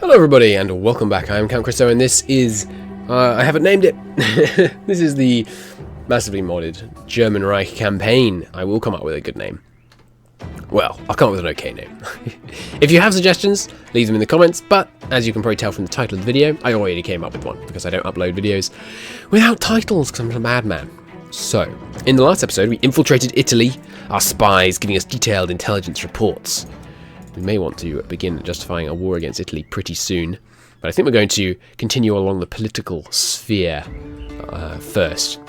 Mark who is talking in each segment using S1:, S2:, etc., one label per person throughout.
S1: Hello everybody and welcome back. I am Count Christo and this is, I haven't named it, this is the massively modded German Reich campaign. I will come up with a good name. Well, I'll come up with an okay name. If you have suggestions, leave them in the comments, but as you can probably tell from the title of the video, I already came up with one because I don't upload videos without titles because I'm a madman. So, in the last episode we infiltrated Italy, our spies giving us detailed intelligence reports. We may want to begin justifying a war against Italy pretty soon, but I think we're going to continue along the political sphere first.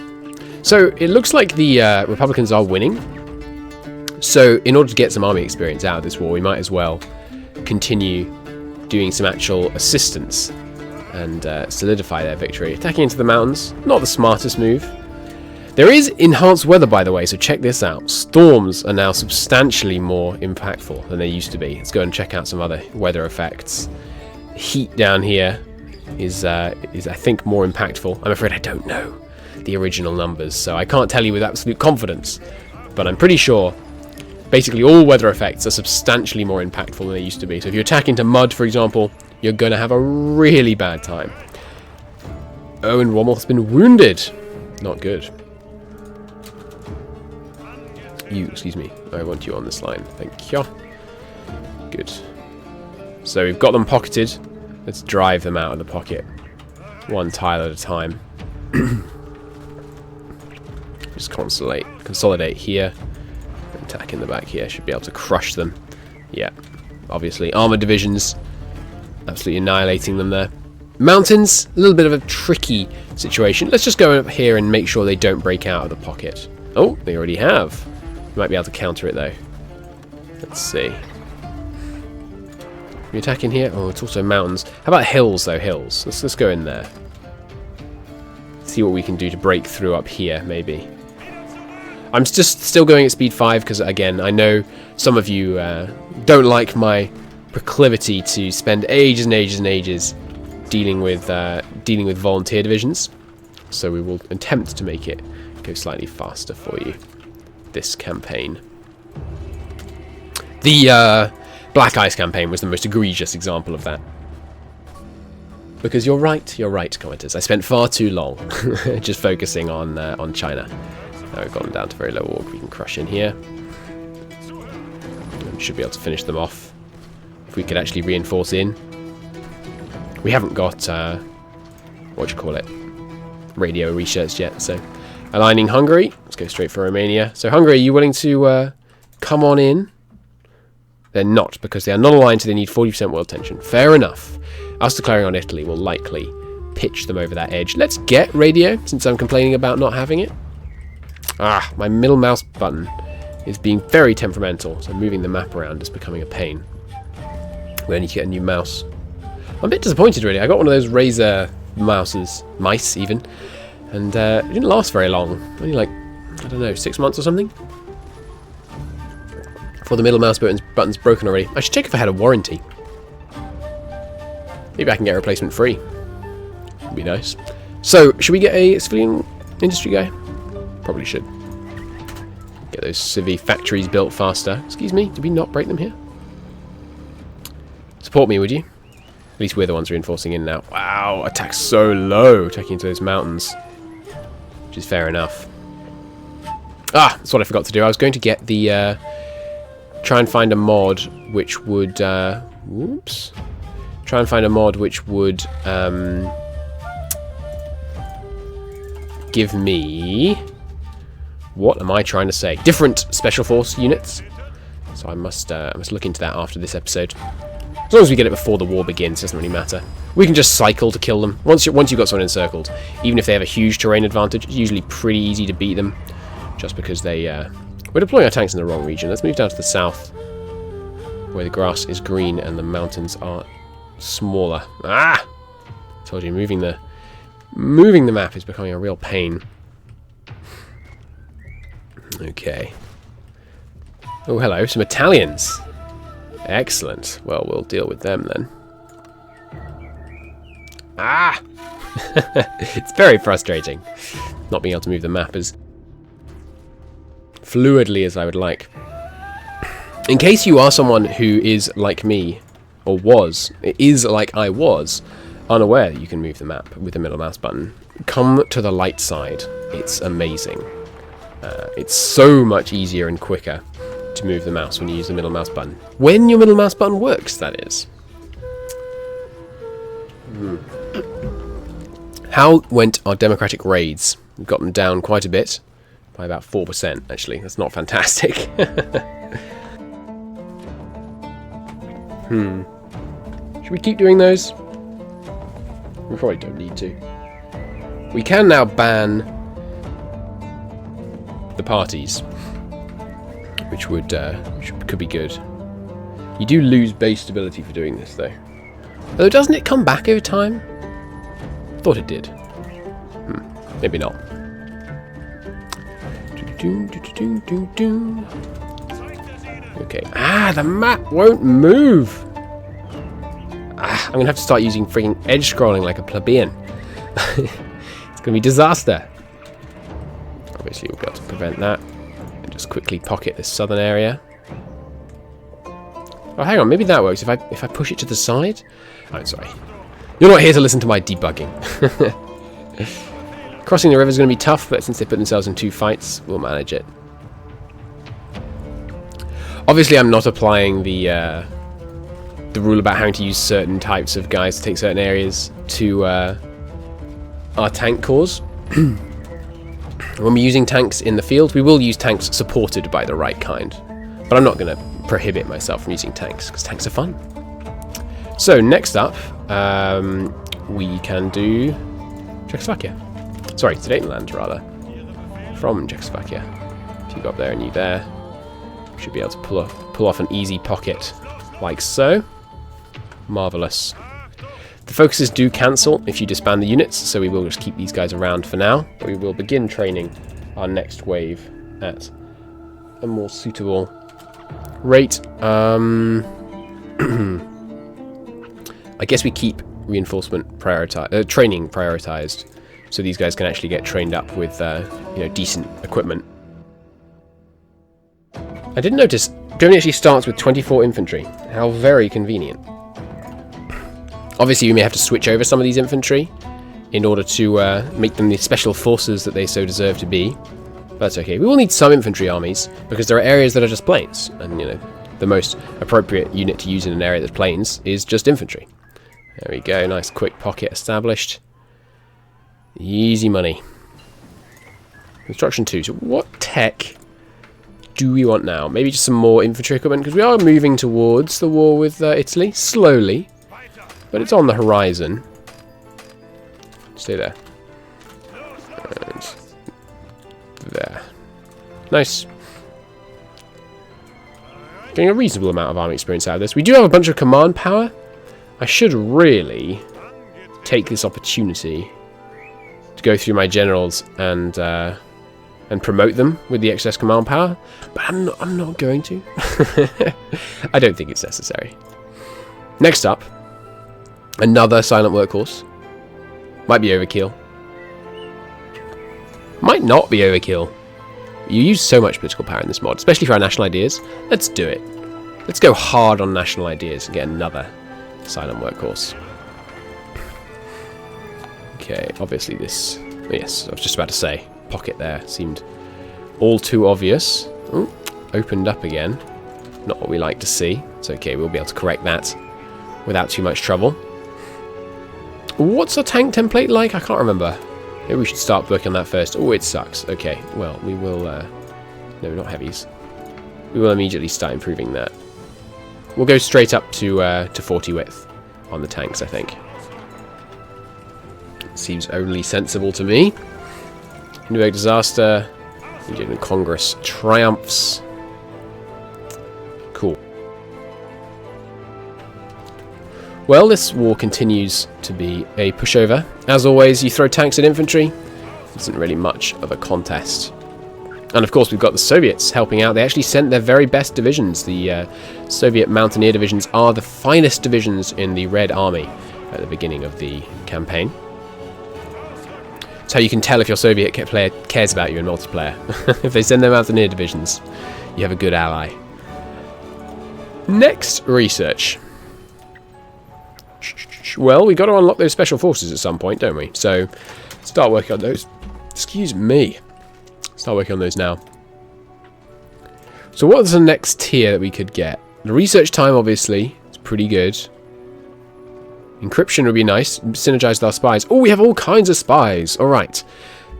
S1: So it looks like the Republicans are winning. So in order to get some army experience out of this war, we might as well continue doing some actual assistance and solidify their victory. Attacking into the mountains, not the smartest move. There is enhanced weather, by the way, so check this out. Storms are now substantially more impactful than they used to be. Let's go and check out some other weather effects. Heat down here is I think, more impactful. I'm afraid I don't know the original numbers, so I can't tell you with absolute confidence. But I'm pretty sure basically all weather effects are substantially more impactful than they used to be. So if you attack into mud, for example, you're going to have a really bad time. Oh, and Rommel's been wounded. Not good. Excuse me, I want you on this line, thank you. Good. So we've got them pocketed. Let's drive them out of the pocket. One tile at a time. Just consolidate here. Attack in the back here, should be able to crush them. Yeah, obviously. Armoured divisions, absolutely annihilating them there. Mountains, a little bit of a tricky situation. Let's just go up here and make sure they don't break out of the pocket. Oh, they already have. We might be able to counter it though. Let's see. We attack in here. Oh, it's also mountains. How about hills though? Hills. Let's go in there. See what we can do to break through up here, maybe. I'm just still going at speed 5 because, again, I know some of you don't like my proclivity to spend ages and ages and ages dealing with volunteer divisions. So we will attempt to make it go slightly faster for you. This campaign. The Black Ice campaign was the most egregious example of that. Because you're right, commenters. I spent far too long just focusing on China. Now we've gotten down to very low org. We can crush in here. We should be able to finish them off if we could actually reinforce in. We haven't got radio research yet, so. Aligning Hungary. Let's go straight for Romania. So Hungary, are you willing to come on in? They're not, because they are not aligned, so they need 40% world tension. Fair enough. Us declaring on Italy will likely pitch them over that edge. Let's get radio, since I'm complaining about not having it. Ah, my middle mouse button is being very temperamental, so moving the map around is becoming a pain. We need to get a new mouse. I'm a bit disappointed, really. I got one of those Razer mice even. And it didn't last very long. Only like, I don't know, 6 months or something? Before the middle mouse button's broken already. I should check if I had a warranty. Maybe I can get a replacement free. Would be nice. So, should we get a civilian industry guy? Probably should. Get those civvy factories built faster. Excuse me, did we not break them here? Support me, would you? At least we're the ones reinforcing in now. Wow, attack so low, attacking into those mountains. Which is fair enough. Ah, that's what I forgot to do. I was going to get the try and find a mod which would whoops. Try and find a mod which would give me, what am I trying to say? Different special force units. So I must look into that after this episode. As long as we get it before the war begins, it doesn't really matter. We can just cycle to kill them. Once you've got someone encircled, even if they have a huge terrain advantage, it's usually pretty easy to beat them. Just because they... We're deploying our tanks in the wrong region. Let's move down to the south, where the grass is green and the mountains are smaller. Ah! Told you, moving the map is becoming a real pain. Okay. Oh, hello, some Italians. Excellent. Well, we'll deal with them then. Ah! It's very frustrating not being able to move the map as fluidly as I would like. In case you are someone who is, like me, or was, it is like I was, unaware that you can move the map with the middle mouse button. Come to the light side. It's amazing. It's so much easier and quicker to move the mouse when you use the middle mouse button. When your middle mouse button works, that is. How went our democratic raids? We've got them down quite a bit. By about 4%, actually. That's not fantastic. Should we keep doing those? We probably don't need to. We can now ban the parties, which could be good. You do lose base stability for doing this, though. Although, doesn't it come back over time? I thought it did. Maybe not. Okay. The map won't move. I'm gonna have to start using freaking edge scrolling like a plebeian. It's gonna be disaster. Obviously, we'll be able to prevent that and just quickly pocket this southern area. Oh, hang on. Maybe that works if I push it to the side. Oh, sorry. You're not here to listen to my debugging. Crossing the river is going to be tough, but since they put themselves in 2 fights, we'll manage it. Obviously, I'm not applying the rule about having to use certain types of guys to take certain areas to our tank corps. When we're using tanks in the field, we will use tanks supported by the right kind. But I'm not going to prohibit myself from using tanks, because tanks are fun. So, next up, we can do Czechoslovakia. Sorry, Sudetenland, rather. From Czechoslovakia. If you go up there and you there, you should be able to pull off an easy pocket, like so. Marvellous. The focuses do cancel if you disband the units, so we will just keep these guys around for now. But we will begin training our next wave at a more suitable rate. I guess we keep reinforcement training prioritized, so these guys can actually get trained up with decent equipment. I didn't notice Germany actually starts with 24 infantry. How very convenient. Obviously, we may have to switch over some of these infantry in order to make them the special forces that they so deserve to be. But that's okay. We will need some infantry armies, because there are areas that are just plains, and the most appropriate unit to use in an area that's plains is just infantry. There we go, nice quick pocket established. Easy money. Construction 2. So what tech do we want now? Maybe just some more infantry equipment, because we are moving towards the war with Italy, slowly. But it's on the horizon. Stay there. And there. Nice. Getting a reasonable amount of army experience out of this. We do have a bunch of command power. I should really take this opportunity to go through my generals and promote them with the excess command power, but I'm not going to. I don't think it's necessary. Next up, another silent workhorse. Might be overkill. Might not be overkill. You use so much political power in this mod, especially for our national ideas. Let's do it. Let's go hard on national ideas and get another silent workhorse. Okay, obviously this... Yes, I was just about to say. Pocket there seemed all too obvious. Ooh, opened up again. Not what we like to see. It's okay, we'll be able to correct that without too much trouble. What's a tank template like? I can't remember. Maybe we should start working on that first. Oh, it sucks. Okay, well, we will... no, not heavies. We will immediately start improving that. We'll go straight up to 40 width on the tanks, I think. Seems only sensible to me. Hindenburg disaster. Indian Congress triumphs. Cool. Well, this war continues to be a pushover. As always, you throw tanks at infantry. It isn't really much of a contest. And of course, we've got the Soviets helping out. They actually sent their very best divisions. The Soviet Mountaineer divisions are the finest divisions in the Red Army at the beginning of the campaign. It's how you can tell if your Soviet player cares about you in multiplayer. If they send their Mountaineer divisions, you have a good ally. Next, research. Well, we got to unlock those special forces at some point, don't we? So, start working on those. Excuse me. Start working on those now. So what's the next tier that we could get? The research time, obviously, is pretty good. Encryption would be nice. Synergize with our spies. Oh, we have all kinds of spies. All right.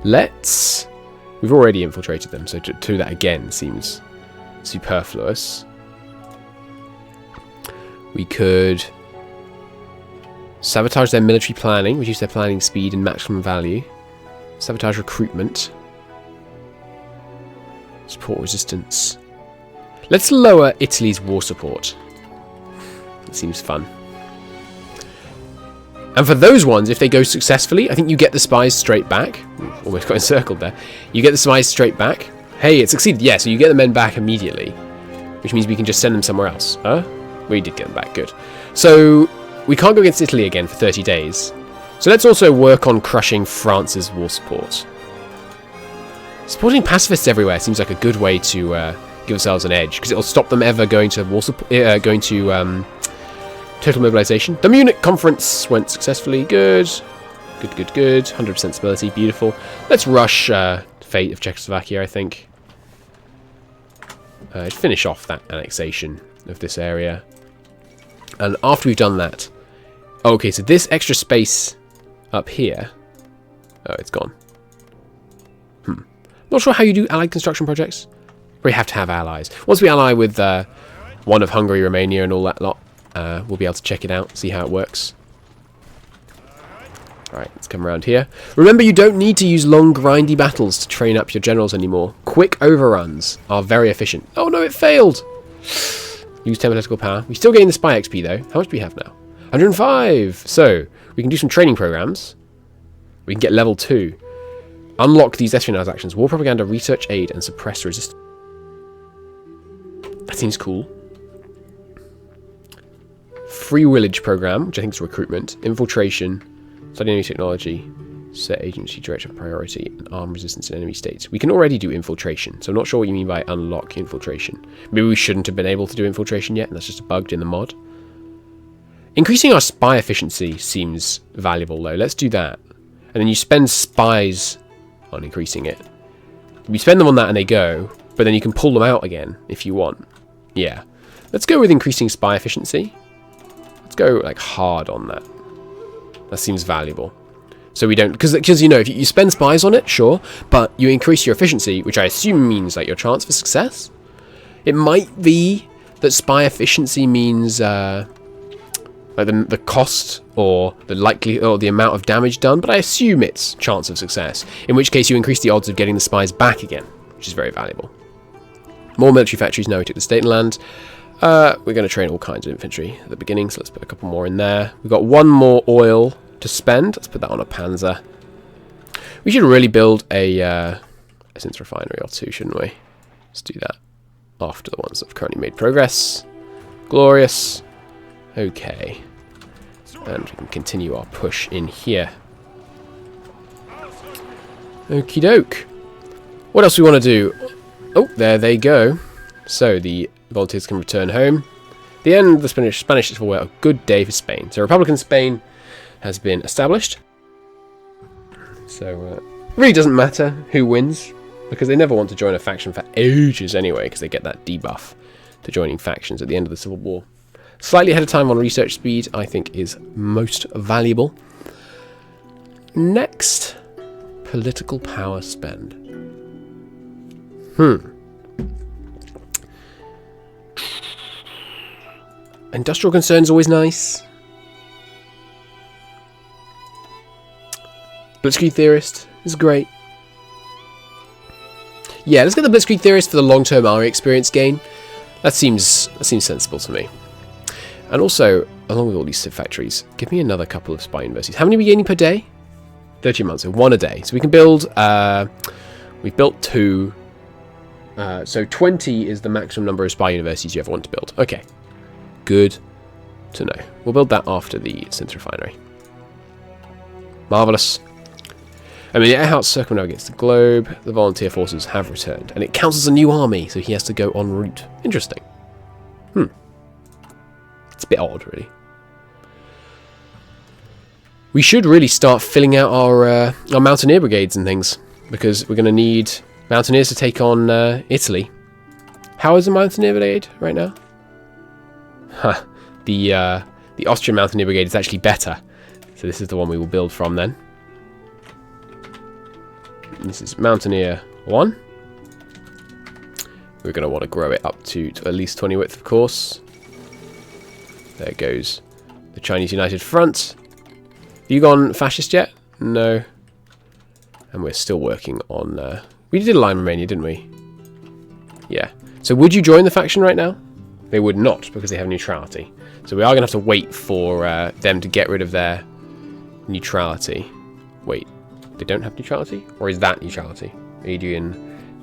S1: Let's... We've already infiltrated them, so to do that again seems superfluous. We could sabotage their military planning, reduce their planning speed and maximum value. Sabotage recruitment. Support resistance. Let's lower Italy's war support. That seems fun. And for those ones, if they go successfully, I think you get the spies straight back. Almost got encircled there. You get the spies straight back. Hey, it succeeded. Yeah, so you get the men back immediately. Which means we can just send them somewhere else. Huh? We did get them back. Good. So, we can't go against Italy again for 30 days. So let's also work on crushing France's war support. Supporting pacifists everywhere seems like a good way to give ourselves an edge. Because it'll stop them ever going to war support, total mobilization. The Munich conference went successfully. Good. Good. 100% stability. Beautiful. Let's rush fate of Czechoslovakia, I think. Finish off that annexation of this area. And after we've done that... Okay, so this extra space up here... Oh, it's gone. Not sure how you do allied construction projects. We have to have allies. Once we ally with one of Hungary, Romania and all that lot, we'll be able to check it out, see how it works. Alright, let's come around here. Remember, you don't need to use long, grindy battles to train up your generals anymore. Quick overruns are very efficient. Oh no, it failed! Use 10 political power. We still gain the spy XP though. How much do we have now? 105! So, we can do some training programs. We can get level 2. Unlock these espionage actions. War propaganda, research aid, and suppress resistance. That seems cool. Free Village program, which I think is recruitment. Infiltration. Study new technology. Set agency direction priority. And arm resistance in enemy states. We can already do infiltration. So I'm not sure what you mean by unlock infiltration. Maybe we shouldn't have been able to do infiltration yet. And that's just bugged in the mod. Increasing our spy efficiency seems valuable though. Let's do that. And then you spend spies on increasing it. We spend them on that and they go. But then you can pull them out again if you want. Yeah. Let's go with increasing spy efficiency. Let's go like hard on that. That seems valuable. So we don't... Because you know, if you spend spies on it, sure. But you increase your efficiency, which I assume means like your chance for success. It might be that spy efficiency means... like the cost or the likely or the amount of damage done, but I assume it's chance of success. In which case you increase the odds of getting the spies back again, which is very valuable. More military factories now we took the state and land. We're going to train all kinds of infantry at the beginning, so let's put a couple more in there. We've got one more oil to spend. Let's put that on a panzer. We should really build a essence refinery or two, shouldn't we? Let's do that after the ones that have currently made progress. Glorious. Okay. And we can continue our push in here. Okie doke. What else we want to do? Oh, there they go. So the volunteers can return home. The end of the Spanish Civil War, a good day for Spain. So Republican Spain has been established. So it really doesn't matter who wins, because they never want to join a faction for ages anyway, because they get that debuff to joining factions at the end of the Civil War. Slightly ahead of time on research speed, I think, is most valuable. Next, political power spend. Industrial concern is always nice. Blitzkrieg Theorist is great. Yeah, let's get the Blitzkrieg Theorist for the long-term army experience gain. That seems sensible to me. And also, along with all these civ factories, give me another couple of spy universities. How many are we gaining per day? 30 months, so 1 a day. So we can build, we've built 2. So 20 is the maximum number of spy universities you ever want to build. Okay, good to know. We'll build that after the synth refinery. Marvellous. I mean, the airhouse circumnavigates the globe. The volunteer forces have returned. And it counts as a new army, so he has to go en route. Interesting. It's a bit odd, really. we should really start filling out our Mountaineer brigades and things, because we're going to need Mountaineers to take on Italy. How is the Mountaineer brigade right now? Huh. The Austrian Mountaineer brigade is actually better. So this is the one we will build from then. This is Mountaineer 1. We're going to want to grow it up to at least 20 width, of course. There goes the Chinese United Front. Have you gone fascist yet? No. And we're still working on... we did align Romania, didn't we? Yeah. So would you join the faction right now? They would not, because they have neutrality. So we are going to have to wait for them to get rid of their neutrality. Wait, they don't have neutrality? Or is that neutrality? Adrian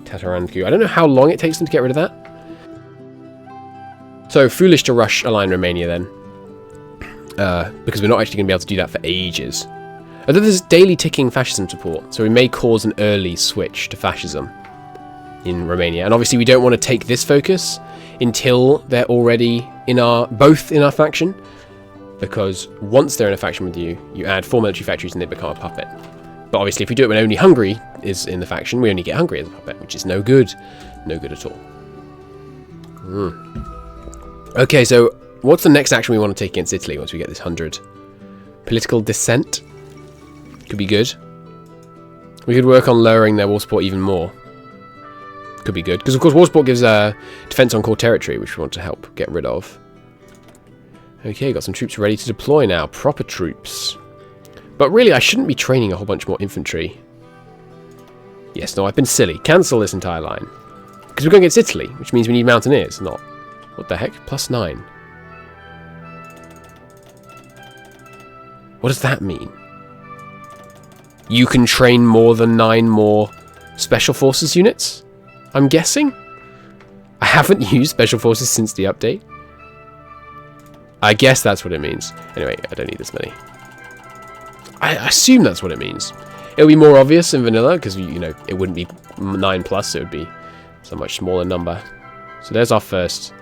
S1: Tatarancu. I don't know how long it takes them to get rid of that. So, foolish to rush align Romania then. Because we're not actually going to be able to do that for ages. Although there's daily ticking fascism support, so we may cause an early switch to fascism in Romania. And obviously we don't want to take this focus until they're already both in our faction, because once they're in a faction with you, you add 4 military factories and they become a puppet. But obviously if we do it when only Hungary is in the faction, we only get Hungary as a puppet, which is no good. No good at all. Okay, so what's the next action we want to take against Italy once we get this 100? Political dissent? Could be good. We could work on lowering their war support even more. Could be good, because of course war support gives defense on core territory, which we want to help get rid of. Okay, got some troops ready to deploy now. Proper troops. But really, I shouldn't be training a whole bunch more infantry. Yes, no, I've been silly. Cancel this entire line. Because we're going against Italy, which means we need Mountaineers, not... What the heck? +9. What does that mean? You can train more than 9 more Special Forces units? I'm guessing? I haven't used Special Forces since the update. I guess that's what it means. Anyway, I don't need this many. I assume that's what it means. It'll be more obvious in vanilla, because, you know, it wouldn't be 9+, so it would be so much smaller number. So there's our first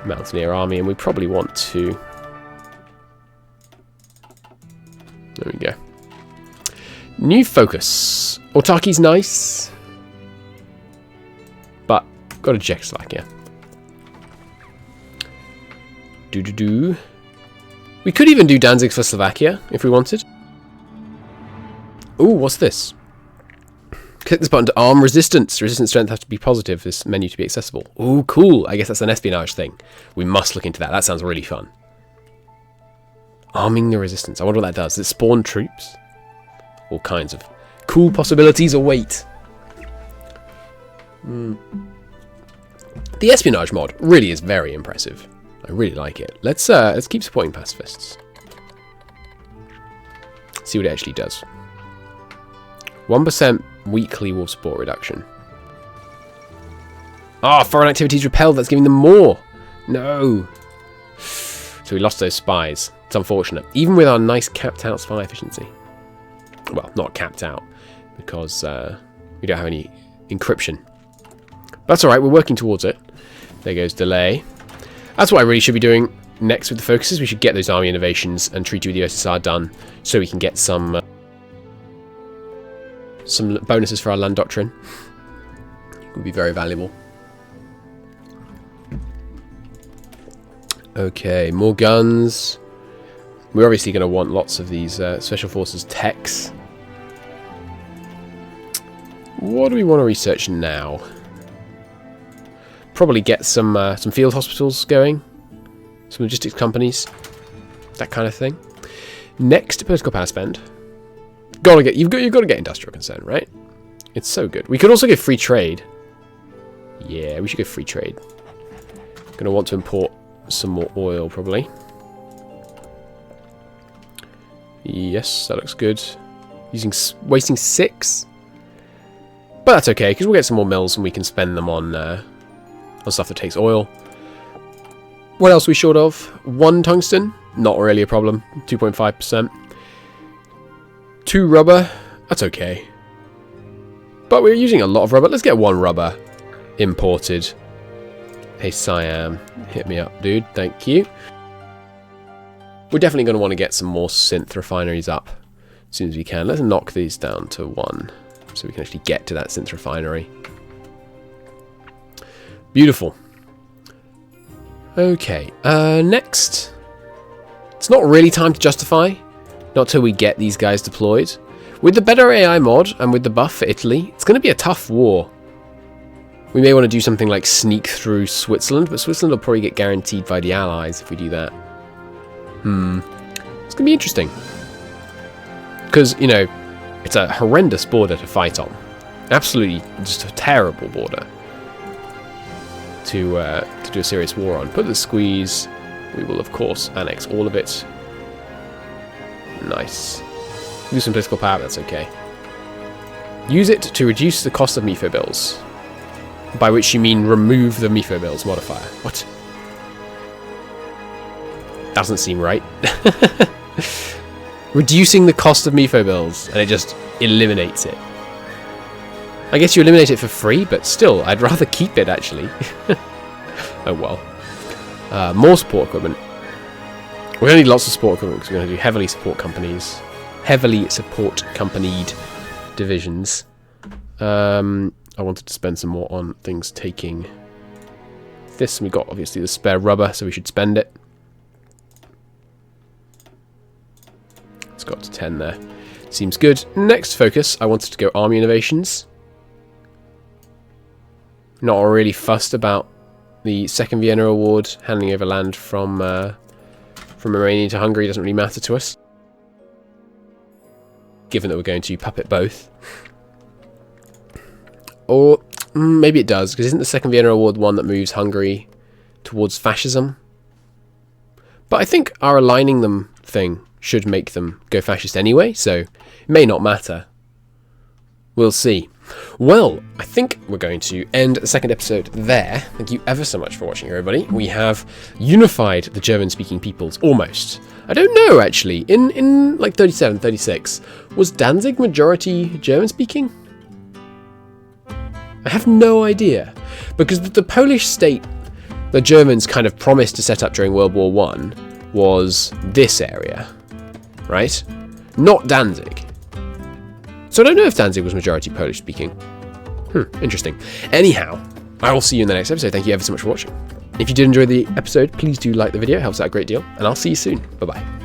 S1: Mountaineer army, and we probably want to... There we go. New focus. Autarky's nice. But, got a Czechoslovakia. We could even do Danzig for Slovakia, if we wanted. Ooh, what's this? Click this button to arm resistance. Resistance strength has to be positive for this menu to be accessible. Ooh, cool. I guess that's an espionage thing. We must look into that. That sounds really fun. Arming the resistance. I wonder what that does. Does it spawn troops? All kinds of cool possibilities await. The espionage mod really is very impressive. I really like it. Let's keep supporting pacifists. See what it actually does. 1% weekly war support reduction. Ah, foreign activities repelled. That's giving them more. No. So we lost those spies. It's unfortunate. Even with our nice capped out spy efficiency. Well, not capped out, because we don't have any encryption. But that's alright, we're working towards it. There goes delay. That's what I really should be doing next with the focuses. We should get those army innovations and treaty with the USSR done, so we can get some bonuses for our land doctrine. It would be very valuable. Okay, more guns. We're obviously going to want lots of these Special Forces techs. What do we want to research now? Probably get some field hospitals going. Some logistics companies. That kind of thing. Next, political power spend. You've got to get industrial consent, right? It's so good. We could also get free trade. Yeah, we should go free trade. Going to want to import some more oil, probably. Yes, that looks good. Wasting 6. But that's okay, because we'll get some more mills and we can spend them on stuff that takes oil. What else are we short of? 1 tungsten? Not really a problem. 2.5%. 2 rubber? That's okay. But we're using a lot of rubber. Let's get 1 rubber imported. Hey, Siam. Hit me up, dude. Thank you. we're definitely going to want to get some more synth refineries up as soon as we can. Let's knock these down to 1 so we can actually get to that synth refinery. Beautiful. Okay, next. It's not really time to justify, not till we get these guys deployed. With the better AI mod and with the buff for Italy, it's going to be a tough war. We may want to do something like sneak through Switzerland, but Switzerland will probably get guaranteed by the Allies if we do that. It's going to be interesting. Because, you know, it's a horrendous border to fight on. Absolutely just a terrible border to do a serious war on. Put the squeeze. We will, of course, annex all of it. Nice. Lose some political power, that's okay. Use it to reduce the cost of MIFO bills. By which you mean remove the MIFO bills modifier. What? Doesn't seem right. Reducing the cost of MIFO bills, and it just eliminates it. I guess you eliminate it for free, but still, I'd rather keep it, actually. Oh well. More support equipment. We're going to need lots of support equipment because we're going to do heavily support companies. Heavily support companied divisions. I wanted to spend some more on things taking this. We got obviously the spare rubber, so we should spend it. It's got to 10 there. Seems good. Next focus, I wanted to go army innovations. Not really fussed about the second Vienna Award, handing over land from Romania to Hungary doesn't really matter to us, given that we're going to puppet both. Or maybe it does, because isn't the second Vienna Award one that moves Hungary towards fascism? But I think our aligning them thing should make them go fascist anyway, so it may not matter. We'll see. Well, I think we're going to end the second episode there. Thank you ever so much for watching, everybody. We have unified the German-speaking peoples, almost. I don't know, actually. In like 37, 36, was Danzig majority German-speaking? I have no idea. Because the Polish state the Germans kind of promised to set up during World War I was this area, right? Not Danzig. So I don't know if Danzig was majority Polish speaking. Interesting. Anyhow, I will see you in the next episode. Thank you ever so much for watching. If you did enjoy the episode, please do like the video. It helps out a great deal. And I'll see you soon. Bye-bye.